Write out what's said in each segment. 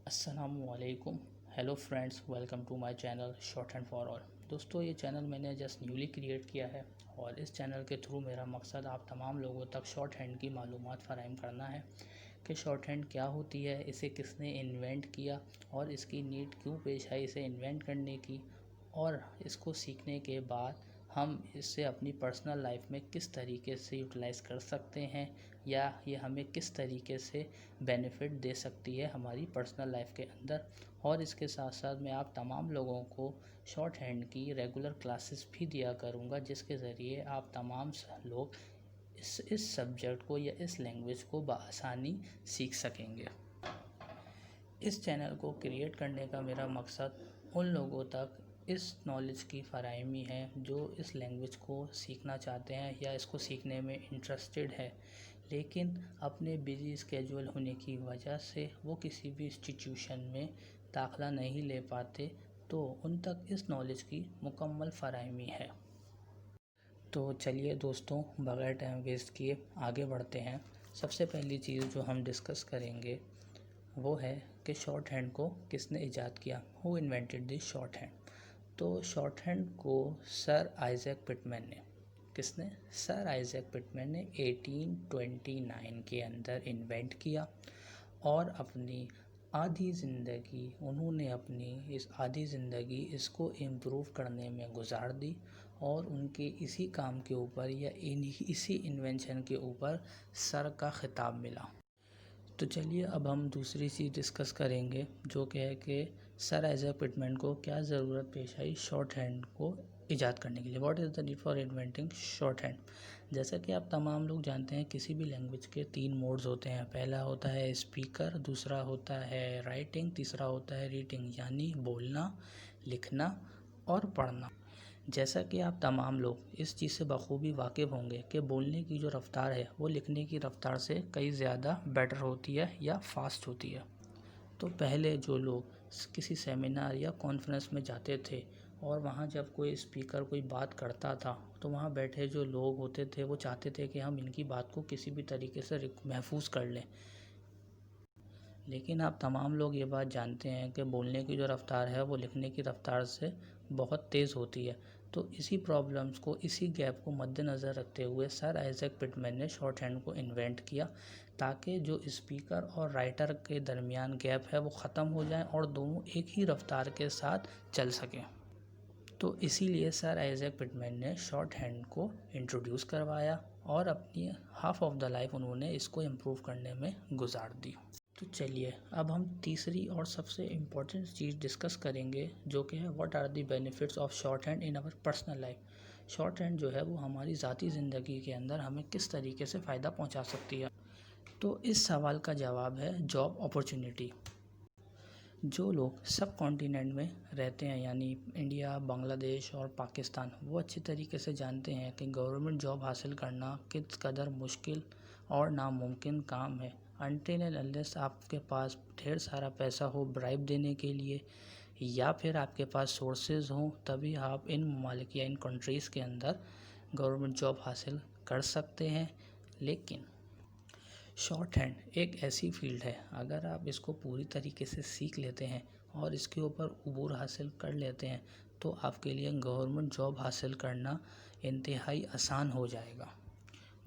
अस्सलामुअलैकुम। Hello friends, welcome to my channel shorthand for all. दोस्तों, ये channel मैंने जस्ट न्यूली क्रिएट किया है और इस चैनल के थ्रू मेरा मकसद आप तमाम लोगों तक शॉर्ट हैंड की मालूमात फ़राहम करना है कि शॉर्ट हैंड क्या होती है, इसे किसने इन्वेंट किया और इसकी नीड क्यों पेश आई इसे इन्वेंट करने की, और इसको सीखने के बाद हम इससे अपनी पर्सनल लाइफ में किस तरीके से यूटिलाइज़ कर सकते हैं या ये हमें किस तरीके से बेनिफिट दे सकती है हमारी पर्सनल लाइफ के अंदर। और इसके साथ साथ मैं आप तमाम लोगों को शॉर्ट हैंड की रेगुलर क्लासेस भी दिया करूँगा, जिसके ज़रिए आप तमाम लोग इस सब्जेक्ट को या इस लैंग्वेज को बआसानी सीख सकेंगे। इस चैनल को क्रिएट करने का मेरा मकसद उन लोगों तक इस नॉलेज की फ़राहमी है जो इस लैंग्वेज को सीखना चाहते हैं या इसको सीखने में इंटरेस्टेड है, लेकिन अपने बिज़ी स्केड्यूल होने की वजह से वो किसी भी इंस्टीट्यूशन में दाखिला नहीं ले पाते, तो उन तक इस नॉलेज की मुकम्मल फ़राहमी है। तो चलिए दोस्तों, बग़ैर टाइम वेस्ट किए आगे बढ़ते हैं। सबसे पहली चीज़ जो हम डिस्कस करेंगे वो है कि शॉर्ट हैंड को किसने ईजाद किया, who invented this short hand. तो शॉर्ट हैंड को सर आइजैक पिटमैन ने, किसने? सर आइजैक पिटमैन ने 1829 के अंदर इन्वेंट किया और अपनी आधी ज़िंदगी उन्होंने अपनी इस आधी ज़िंदगी इसको इम्प्रूव करने में गुजार दी और उनके इसी काम के ऊपर या इसी इन्वेंशन के ऊपर सर का खिताब मिला। तो चलिए अब हम दूसरी चीज़ डिस्कस करेंगे जो कि है कि सर आइजैक पिटमैन को क्या ज़रूरत पेश आई शॉर्ट हैंड को ईजाद करने के लिए। What is the need for inventing short hand. जैसा कि आप तमाम लोग जानते हैं, किसी भी लैंग्वेज के 3 मोड्स होते हैं। पहला होता है स्पीकर, दूसरा होता है राइटिंग, तीसरा होता है रीडिंग, यानी बोलना, लिखना और पढ़ना। जैसा कि आप तमाम लोग इस चीज़ से बखूबी वाकिफ़ होंगे कि बोलने की जो रफ़्तार है वो लिखने की रफ़्तार से कई ज़्यादा बेटर होती है या फ़ास्ट होती है। तो पहले जो लोग किसी सेमिनार या कॉन्फ्रेंस में जाते थे और वहाँ जब कोई स्पीकर कोई बात करता था तो वहाँ बैठे जो लोग होते थे वो चाहते थे कि हम इनकी बात को किसी भी तरीके से महफूज कर लें। लेकिन आप तमाम लोग ये बात जानते हैं कि बोलने की जो रफ़्तार है वो लिखने की रफ़्तार से बहुत तेज़ होती है। तो इसी प्रॉब्लम्स को, इसी गैप को मद्देनज़र रखते हुए सर आइजैक पिटमैन ने शॉर्ट हैंड को इन्वेंट किया, ताकि जो स्पीकर और राइटर के दरमियान गैप है वो ख़त्म हो जाए और दोनों एक ही रफ़्तार के साथ चल सकें। तो इसीलिए सर आइजैक पिटमैन ने शॉर्ट हैंड को इंट्रोड्यूस करवाया और अपनी हाफ़ ऑफ द लाइफ उन्होंने इसको इम्प्रूव करने में गुजार दी। तो चलिए अब हम तीसरी और सबसे इम्पॉर्टेंट चीज़ डिस्कस करेंगे जो कि है what are the benefits of shorthand in our personal life. Shorthand जो है वो हमारी ज़ाती ज़िंदगी के अंदर हमें किस तरीके से फ़ायदा पहुंचा सकती है। तो इस सवाल का जवाब है जॉब अपॉर्चुनिटी। जो लोग सब कॉन्टिनेंट में रहते हैं यानी इंडिया, बांग्लादेश और पाकिस्तान, वो अच्छी तरीके से जानते हैं कि गवर्नमेंट जॉब हासिल करना किस कदर मुश्किल और नामुमकिन काम है। अनटिल एंड अनलेस आपके पास ढेर सारा पैसा हो ब्राइब देने के लिए या फिर आपके पास सोर्सेज हों, तभी आप इन ममालिक या इन कंट्रीज़ के अंदर गवर्नमेंट जॉब हासिल कर सकते हैं। लेकिन शॉर्ट हैंड एक ऐसी फील्ड है, अगर आप इसको पूरी तरीके से सीख लेते हैं और इसके ऊपर उबूर हासिल कर लेते हैं तो आपके लिए गवर्नमेंट जॉब हासिल करना इंतहाई आसान हो जाएगा।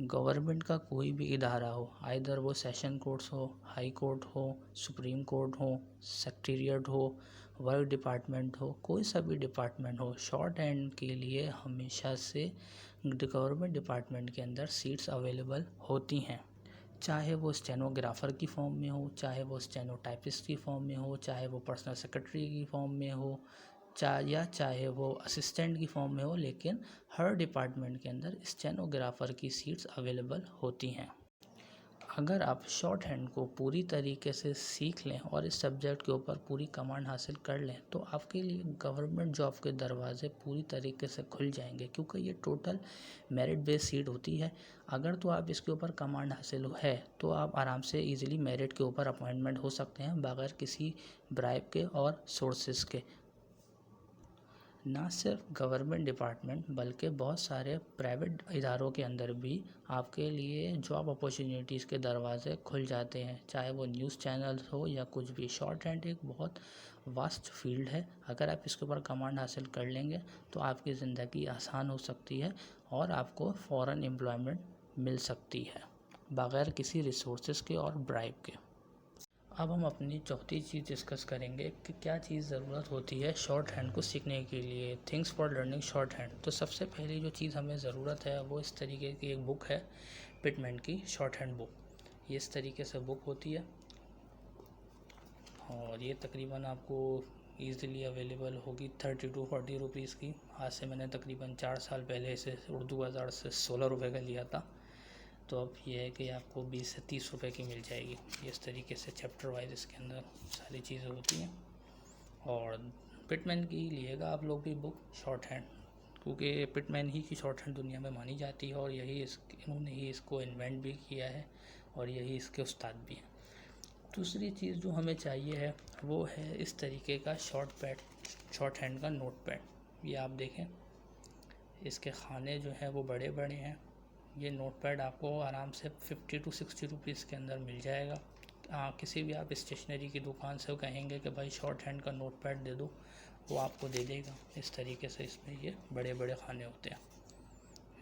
गवर्नमेंट का कोई भी इदारा हो, आइदर वो सेशन कोर्ट्स हो, हाई कोर्ट हो, सुप्रीम कोर्ट हो, सेक्रेटेरिएट हो, वर्क डिपार्टमेंट हो, कोई सा भी डिपार्टमेंट हो, शॉर्ट हैंड के लिए हमेशा से गवर्नमेंट डिपार्टमेंट के अंदर सीट्स अवेलेबल होती हैं। चाहे वो स्टेनोग्राफ़र की फ़ॉर्म में हो, चाहे वो स्टेनोटाइपिस्ट की फ़ॉर्म में हो, चाहे वो पर्सनल सेक्रेटरी की फ़ॉर्म में हो, चाहे वो असिस्टेंट की फ़ॉर्म में हो, लेकिन हर डिपार्टमेंट के अंदर स्टेनोग्राफ़र की सीट्स अवेलेबल होती हैं। अगर आप शॉर्ट हैंड को पूरी तरीके से सीख लें और इस सब्जेक्ट के ऊपर पूरी कमांड हासिल कर लें तो आपके लिए गवर्नमेंट जॉब के दरवाज़े पूरी तरीके से खुल जाएंगे, क्योंकि ये टोटल मेरिट बेस्ड सीट होती है। अगर तो आप इसके ऊपर कमांड हासिल है तो आप आराम से इजीली मेरिट के ऊपर अपॉइंटमेंट हो सकते हैं बगैर किसी ब्राइब के और सोर्सेज के। ना सिर्फ गवर्नमेंट डिपार्टमेंट बल्कि बहुत सारे प्राइवेट इदारों के अंदर भी आपके लिए जॉब अपॉर्चुनिटीज़ के दरवाज़े खुल जाते हैं, चाहे वो न्यूज़ चैनल्स हो या कुछ भी। शॉर्ट हैंड एक बहुत वास्ट फील्ड है। अगर आप इसके ऊपर कमांड हासिल कर लेंगे तो आपकी ज़िंदगी आसान हो सकती है और आपको फ़ौरन एम्प्लॉयमेंट मिल सकती है बगैर किसी रिसोर्सेज के और ब्राइब के। अब हम अपनी चौथी चीज़ डिस्कस करेंगे कि क्या चीज़ ज़रूरत होती है शॉर्ट हैंड को सीखने के लिए। Things for learning short hand. तो सबसे पहली जो चीज़ हमें ज़रूरत है वो इस तरीके की एक बुक है, पिटमैन की शॉर्ट हैंड बुक। ये इस तरीके से बुक होती है और ये तकरीबन आपको ईज़िली अवेलेबल होगी 30 to 40 रुपीज़ की। आज से मैंने तकरीबन 4 साल पहले इसे उर्दू बाज़ार से 16 रुपये का लिया था, तो अब ये है कि आपको 20 से 30 रुपए की मिल जाएगी। ये इस तरीके से चैप्टर वाइज इसके अंदर सारी चीज़ें होती हैं। और पिटमैन की लिएगा आप लोग भी बुक शॉर्ट हैंड, क्योंकि पिटमैन ही की शॉर्ट हैंड दुनिया में मानी जाती है और इन्होंने ही इसको इन्वेंट भी किया है और यही इसके उस्ताद भी हैं। दूसरी चीज़ जो हमें चाहिए है वो है इस तरीके का शॉर्ट हैंड का नोट पैड। ये आप देखें, इसके खाने जो हैं वो बड़े बड़े हैं। ये नोट पैड आपको आराम से 50 to 60 रुपीज़ के अंदर मिल जाएगा। किसी भी आप स्टेशनरी की दुकान से कहेंगे कि भाई शॉर्ट हैंड का नोट पैड दे दो, वो आपको दे देगा। इस तरीके से इसमें ये बड़े बड़े खाने होते हैं।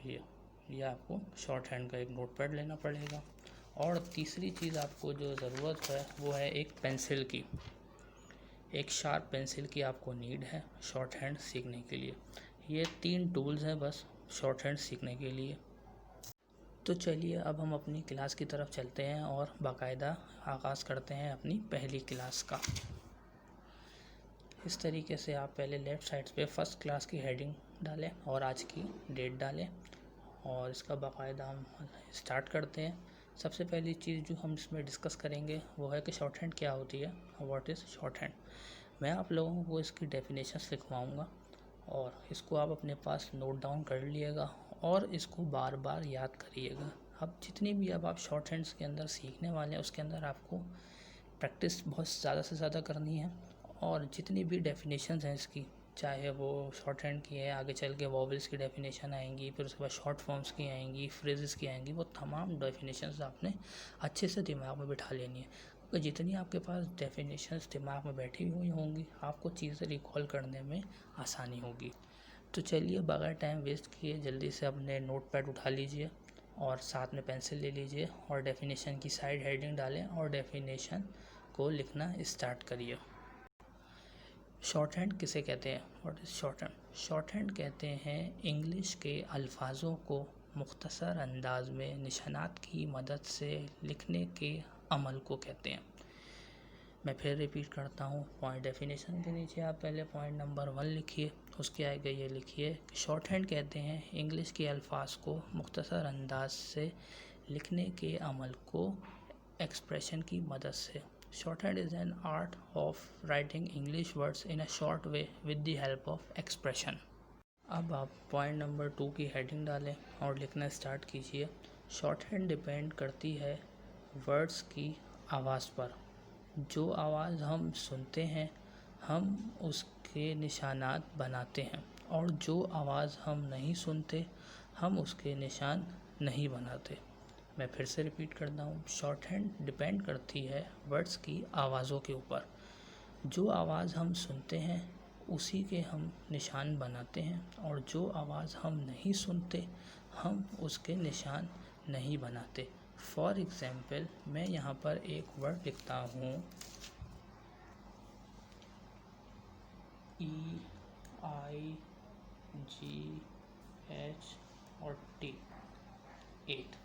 ये आपको शॉर्ट हैंड का एक नोट पैड लेना पड़ेगा। और तीसरी चीज़ आपको जो ज़रूरत है वो है एक पेंसिल की। एक शार्प पेंसिल की आपको नीड है शॉर्ट हैंड सीखने के लिए। ये 3 टूल्स हैं बस शॉर्ट हैंड सीखने के लिए। तो चलिए अब हम अपनी क्लास की तरफ चलते हैं और बाकायदा आगाज़ करते हैं अपनी पहली क्लास का। इस तरीके से आप पहले लेफ़्ट साइड पे फर्स्ट क्लास की हेडिंग डालें और आज की डेट डालें और इसका बाकायदा हम स्टार्ट करते हैं। सबसे पहली चीज़ जो हम इसमें डिस्कस करेंगे वो है कि शॉर्ट हैंड क्या होती है, व्हाट इज़ शॉर्ट हैंड। मैं आप लोगों को इसकी डेफिनेशंस लिखवाऊंगा और इसको आप अपने पास नोट डाउन कर लीजिएगा और इसको बार बार याद करिएगा। अब जितनी भी अब आप शॉर्ट हैंड्स के अंदर सीखने वाले हैं उसके अंदर आपको प्रैक्टिस बहुत ज़्यादा से ज़्यादा करनी है और जितनी भी डेफिनेशंस हैं इसकी, चाहे वो शॉर्ट हैंड की है, आगे चल के वॉवल्स की डेफिनेशन आएंगी, फिर उसके बाद शॉर्ट फॉर्म्स की आएंगी, फ्रेजेस की आएंगी, वो तमाम डेफिनेशंस आपने अच्छे से दिमाग में बिठा लेनी है। क्योंकि जितनी आपके पास डेफिनेशंस दिमाग में बैठी हुई होंगी आपको चीज़ें रिकॉल करने में आसानी होगी। तो चलिए बगैर टाइम वेस्ट किए जल्दी से अपने नोट पैड उठा लीजिए और साथ में पेंसिल ले लीजिए और डेफिनेशन की साइड हेडिंग डालें और डेफिनेशन को लिखना स्टार्ट करिए। शॉर्ट हैंड किसे कहते हैं? What is short hand? Short hand कहते हैं इंग्लिश के अल्फाजों को मुख्तसर अंदाज में निशानात की मदद से लिखने के अमल को कहते हैं। मैं फिर रिपीट करता हूँ, पॉइंट डेफिनेशन के नीचे आप पहले पॉइंट नंबर 1 लिखिए, उसके आगे ये लिखिए शॉर्ट हैंड कहते हैं इंग्लिश के अल्फाज को मुख्तसर अंदाज से लिखने के अमल को एक्सप्रेशन की मदद से। Short hand is an art of writing English words in a short way with the help of expression. अब आप पॉइंट नंबर 2 की हेडिंग डालें और लिखना स्टार्ट कीजिए। शॉर्ट हैंड डिपेंड करती है वर्ड्स की आवाज़ पर। जो आवाज़ हम सुनते हैं हम उसके निशानात बनाते हैं और जो आवाज़ हम नहीं सुनते हम उसके निशान नहीं बनाते। मैं फिर से रिपीट करता हूँ, शॉर्ट हैंड डिपेंड करती है वर्ड्स की आवाज़ों के ऊपर। जो आवाज़ हम सुनते हैं उसी के हम निशान बनाते हैं और जो आवाज़ हम नहीं सुनते हम उसके निशान नहीं बनाते। फॉर एग्ज़ाम्पल मैं यहाँ पर एक वर्ड लिखता हूँ EIGH और T, 8।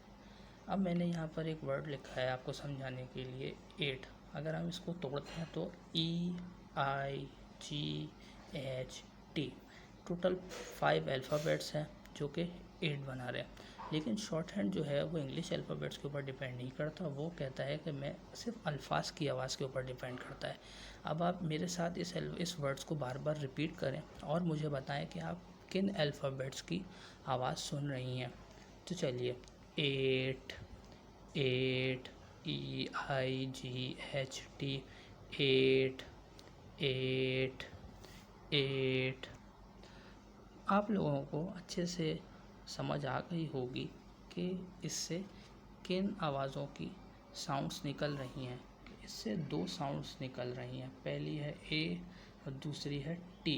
अब मैंने यहाँ पर एक वर्ड लिखा है आपको समझाने के लिए 8। अगर हम इसको तोड़ते हैं तो EIGH T, टोटल 5 अल्फ़ाबेट्स हैं जो कि 8 बना रहे हैं। लेकिन शॉर्ट हैंड जो है वो इंग्लिश अल्फ़ाबेट्स के ऊपर डिपेंड नहीं करता, वो कहता है कि मैं सिर्फ अल्फाज की आवाज़ के ऊपर डिपेंड करता है। अब आप मेरे साथ इस वर्ड्स को बार बार रिपीट करें और मुझे बताएं कि आप किन अल्फ़ाबेट्स की आवाज़ सुन रही हैं। तो चलिए 8 EIGHT 8 8 8 आप लोगों को अच्छे से समझ आ गई होगी कि इससे किन आवाज़ों की साउंड्स निकल रही हैं। इससे दो साउंड्स निकल रही हैं, पहली है ए और दूसरी है टी,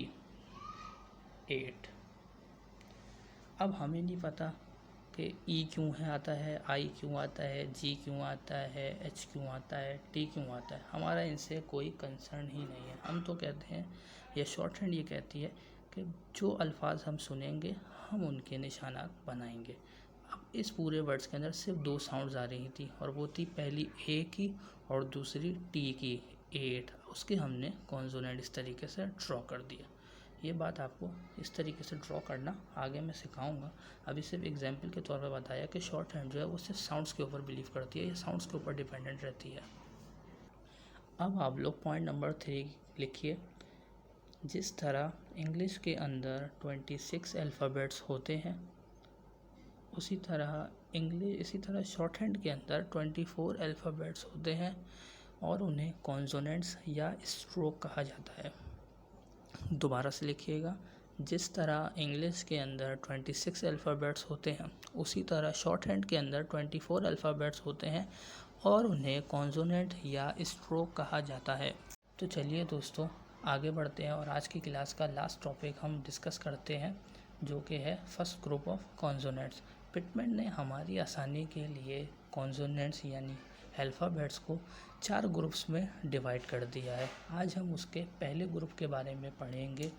8। अब हमें नहीं पता कि ई क्यों है आता है, आई क्यों आता है, जी क्यों आता है, एच क्यों आता है, टी क्यों आता है। हमारा इनसे कोई कंसर्न ही नहीं है। हम तो कहते हैं, यह शॉर्ट हैंड ये कहती है कि जो अल्फाज हम सुनेंगे हम उनके निशानात बनाएंगे। अब इस पूरे वर्ड्स के अंदर सिर्फ दो साउंड्स आ रही थी और वो थी पहली ए की और दूसरी टी की, 8। उसके हमने कॉन्सोनेंट इस तरीके से ड्रॉ कर दिया। ये बात आपको इस तरीके से ड्रॉ करना आगे मैं सिखाऊंगा। अभी सिर्फ एग्जांपल के तौर पर बताया कि शॉर्ट हैंड जो है वो सिर्फ साउंड्स के ऊपर बिलीव करती है, या साउंड्स के ऊपर डिपेंडेंट रहती है। अब आप लोग पॉइंट नंबर 3 लिखिए। जिस तरह इंग्लिश के अंदर 26 अल्फ़ाबेट्स होते हैं, इसी तरह शॉर्ट हैंड के अंदर 24 अल्फ़ाबेट्स होते हैं और उन्हें कॉन्सोनेंट्स या स्ट्रोक कहा जाता है। दोबारा से लिखिएगा। जिस तरह इंग्लिश के अंदर 26 अल्फ़ाबेट्स होते हैं, उसी तरह शॉर्ट हैंड के अंदर 24 अल्फ़ाबेट्स होते हैं और उन्हें कॉन्सोनेंट या स्ट्रोक कहा जाता है। तो चलिए दोस्तों आगे बढ़ते हैं और आज की क्लास का लास्ट टॉपिक हम डिस्कस करते हैं, जो कि है first group of consonants. Pitman ने हमारी आसानी के लिए कॉन्सोनेंट्स यानी अल्फ़ाबेट्स को 4 ग्रुप्स में डिवाइड कर दिया है। आज हम उसके पहले ग्रुप के बारे में पढ़ेंगे,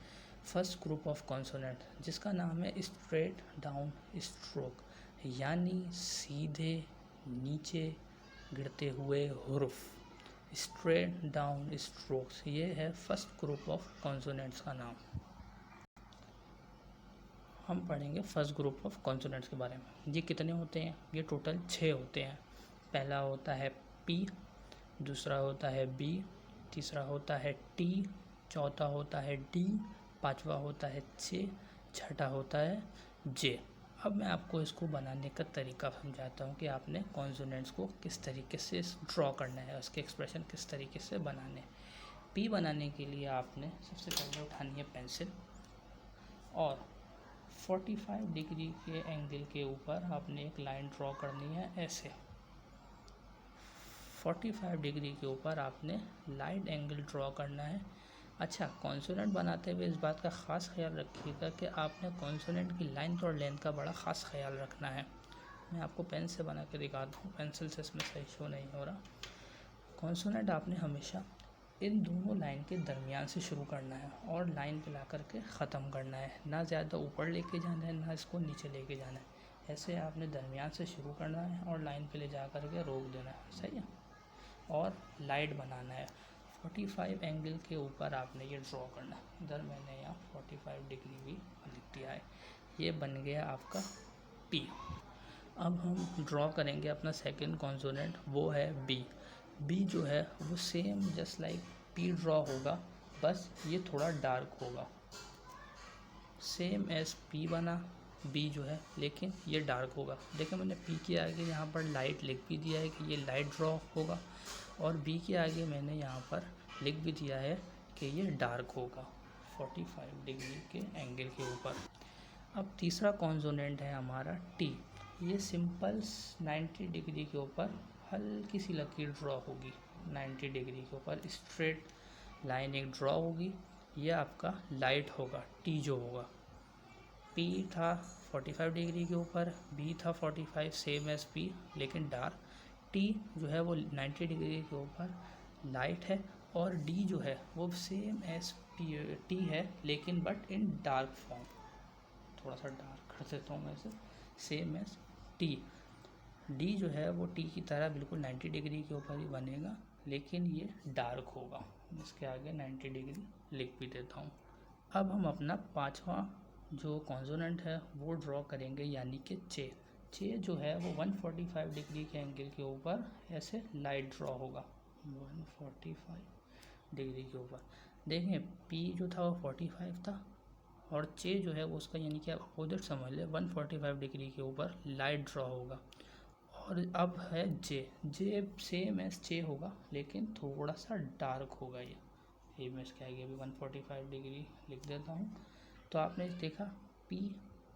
फर्स्ट ग्रुप ऑफ कॉन्सोनेंट, जिसका नाम है स्ट्रेट डाउन स्ट्रोक, यानी सीधे नीचे गिरते हुए हुर्फ, स्ट्रेट डाउन स्ट्रोक्स। ये है फर्स्ट ग्रुप ऑफ कॉन्सोनेंट्स का नाम। हम पढ़ेंगे फर्स्ट ग्रुप ऑफ कॉन्सोनेंट्स के बारे में। ये कितने होते हैं? ये टोटल 6 होते हैं। पहला होता है पी, दूसरा होता है बी, तीसरा होता है टी, चौथा होता है डी, पांचवा होता है चे, छठा होता है जे। अब मैं आपको इसको बनाने का तरीका समझाता हूँ कि आपने कॉन्सोनेंट्स को किस तरीके से ड्रॉ करना है, उसके एक्सप्रेशन किस तरीके से बनाने। पी बनाने के लिए आपने सबसे पहले उठानी है पेंसिल और 45 डिग्री के एंगल के ऊपर आपने एक लाइन ड्रॉ करनी है ऐसे। 45 डिग्री के ऊपर आपने लाइट एंगल ड्रॉ करना है। अच्छा, कॉन्सोनेंट बनाते हुए इस बात का ख़ास ख्याल रखिएगा कि आपने कॉन्सोनेंट की लेंथ और लेंथ का बड़ा ख़ास ख्याल रखना है। मैं आपको पेन से बना के दिखाता हूँ, पेंसिल से इसमें सही शो नहीं हो रहा। कॉन्सोनेंट आपने हमेशा इन दोनों लाइन के दरमियान से शुरू करना है और लाइन पे ला करके ख़त्म करना है। ना ज़्यादा ऊपर लेके जाना है, ना इसको नीचे लेके जाना है। ऐसे आपने दरमियान से शुरू करना है और लाइन पे ले जा करके रोक देना है, सही है। और लाइट बनाना है। 45 एंगल के ऊपर आपने ये ड्रॉ करना है। इधर मैंने यहाँ 45 डिग्री भी लिख दिया है। ये बन गया आपका पी। अब हम ड्रॉ करेंगे अपना सेकंड कॉन्सोनेंट, वो है बी। बी जो है वो same just like P draw होगा, बस ये थोड़ा डार्क होगा। सेम एज पी बना बी जो है, लेकिन ये डार्क होगा। देखिए मैंने पी के आगे यहाँ पर लाइट लिख भी दिया है कि ये लाइट ड्रॉ होगा, और बी के आगे मैंने यहाँ पर लिख भी दिया है कि ये डार्क होगा 45 डिग्री के एंगल के ऊपर। अब तीसरा कॉन्सोनेंट है हमारा टी। ये सिंपल 90 डिग्री के ऊपर हल्की सी लकीर ड्रॉ होगी। 90 डिग्री के ऊपर स्ट्रेट लाइन एक ड्रॉ होगी, ये आपका लाइट होगा, टी जो होगा। पी था 45 डिग्री के ऊपर, बी था 45 सेम एज पी लेकिन डार्क। टी जो है वो 90 डिग्री के ऊपर लाइट है, और डी जो है वो सेम एज टी है लेकिन बट इन डार्क फॉर्म। थोड़ा सा डार्क कर देता हूँ मैं इसे, सेम एज टी। डी जो है वो टी की तरह बिल्कुल 90 डिग्री के ऊपर ही बनेगा, लेकिन ये डार्क होगा। इसके आगे 90 डिग्री लिख भी देता हूँ। अब हम अपना पांचवा जो कॉन्सोनेंट है वो ड्रॉ करेंगे, यानी कि चे। चे जो है वो 145 डिग्री के एंगल के ऊपर ऐसे लाइट ड्रॉ होगा 145 डिग्री के ऊपर। देखें पी जो था वो 45 था और चे जो है वो उसका यानी कि आप अपोजिट समझ लें, 145 डिग्री के ऊपर लाइट ड्रॉ होगा। और अब है जे। जे सेम एज चे होगा लेकिन थोड़ा सा डार्क होगा। ये मैं इसके आगे भी 145 डिग्री लिख देता हूँ। तो आपने देखा P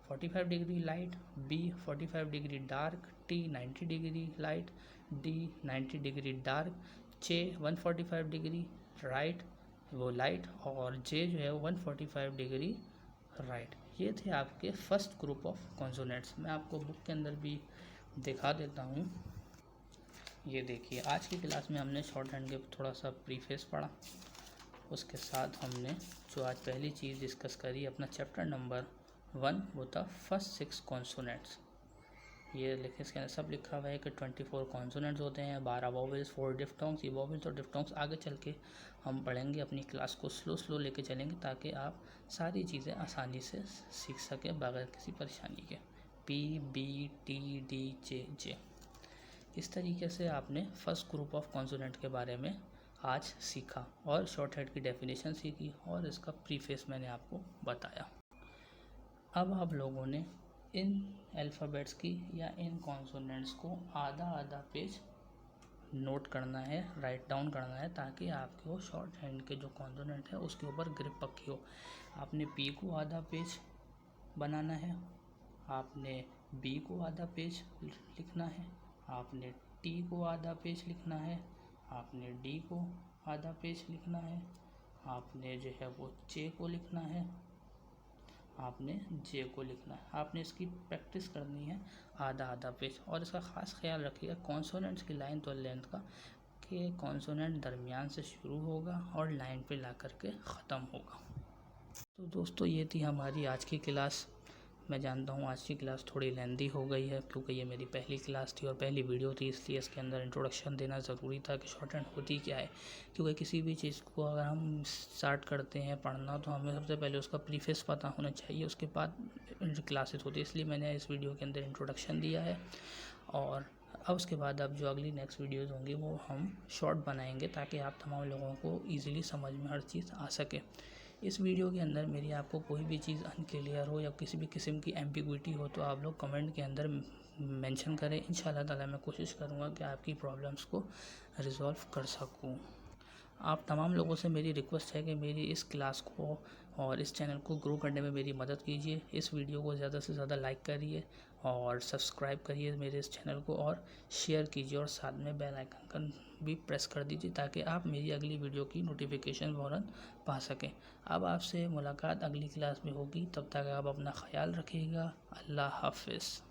45 degree light, B 45 degree dark, T 90 degree light, D 90 degree dark, J 145 degree right वो लाइट, और J जो है 145 डिग्री राइट। ये थे आपके फर्स्ट ग्रुप ऑफ कॉन्सोनेंट्स। मैं आपको बुक के अंदर भी दिखा देता हूँ। ये देखिए, आज की क्लास में हमने शॉर्ट हैंड के थोड़ा सा प्रीफेस पढ़ा, उसके साथ हमने जो आज पहली चीज़ डिस्कस करी अपना चैप्टर नंबर 1 वो था फर्स्ट 6 कॉन्सोनेंट्स। ये लिखे इसके अंदर सब लिखा हुआ है कि 24 कॉन्सोनेंट्स होते हैं, 12 वोवेल्स, 4 डिफ्टोंग्स। ये वोवेल्स और डिफ्टोंग्स आगे चल के हम पढ़ेंगे, अपनी क्लास को स्लो लेके चलेंगे ताकि आप सारी चीज़ें आसानी से सीख सकें बगैर किसी परेशानी के। P, B, T, D, J। इस तरीके से आपने फर्स्ट ग्रुप ऑफ कॉन्सोनेंट के बारे में आज सीखा और शॉर्ट हैंड की डेफिनेशन सीखी और इसका प्रीफेस मैंने आपको बताया। अब आप लोगों ने इन अल्फ़ाबेट्स की या इन कॉन्सोनेंट्स को आधा पेज नोट करना है, राइट डाउन करना है, ताकि आपको शॉर्ट हैंड के जो कॉन्सोनेंट है उसके ऊपर ग्रिप पक्की हो। आपने P को आधा पेज बनाना है, आपने B को आधा पेज लिखना है, आपने T को आधा पेज लिखना है, आपने D को आधा पेज लिखना है, आपने जो है वो J को लिखना है, आपने J को लिखना है। आपने इसकी प्रैक्टिस करनी है आधा पेज। और इसका ख़ास ख्याल रखिएगा कॉन्सोनेंट्स की लाइन और लेंथ का, कि कॉन्सोनेंट दरमियान से शुरू होगा और लाइन पे ला कर के ख़त्म होगा। तो दोस्तों, ये थी हमारी आज की क्लास। मैं जानता हूँ आज की क्लास थोड़ी लेंदी हो गई है, क्योंकि ये मेरी पहली क्लास थी और पहली वीडियो थी, इसलिए इसके अंदर इंट्रोडक्शन देना ज़रूरी था कि शॉर्ट हैंड होती क्या है। क्योंकि किसी भी चीज़ को अगर हम स्टार्ट करते हैं पढ़ना तो हमें सबसे पहले उसका प्रीफेस पता होना चाहिए, उसके बाद क्लासेस होती है। इसलिए मैंने इस वीडियो के अंदर इंट्रोडक्शन दिया है, और अब उसके बाद अब जो अगली नेक्स्ट वीडियोज़ होंगी वो हम शॉर्ट बनाएंगे ताकि आप तमाम लोगों को ईज़िली समझ में हर चीज़ आ सके। इस वीडियो के अंदर मेरी आपको कोई भी चीज़ अनक्लियर हो या किसी भी किस्म की एम्बिग्विटी हो तो आप लोग कमेंट के अंदर मेंशन करें। इंशाल्लाह ताला मैं कोशिश करूँगा कि आपकी प्रॉब्लम्स को रिज़ॉल्व कर सकूँ। आप तमाम लोगों से मेरी रिक्वेस्ट है कि मेरी इस क्लास को और इस चैनल को ग्रो करने में मेरी मदद कीजिए। इस वीडियो को ज़्यादा से ज़्यादा लाइक करिए और सब्सक्राइब करिए मेरे इस चैनल को, और शेयर कीजिए, और साथ में बेल आइकन भी प्रेस कर दीजिए ताकि आप मेरी अगली वीडियो की नोटिफिकेशन फ़ौरन पा सकें। अब आपसे मुलाकात अगली क्लास में होगी, तब तक आप अपना ख्याल रखिएगा। अल्लाह हाफ़िज़।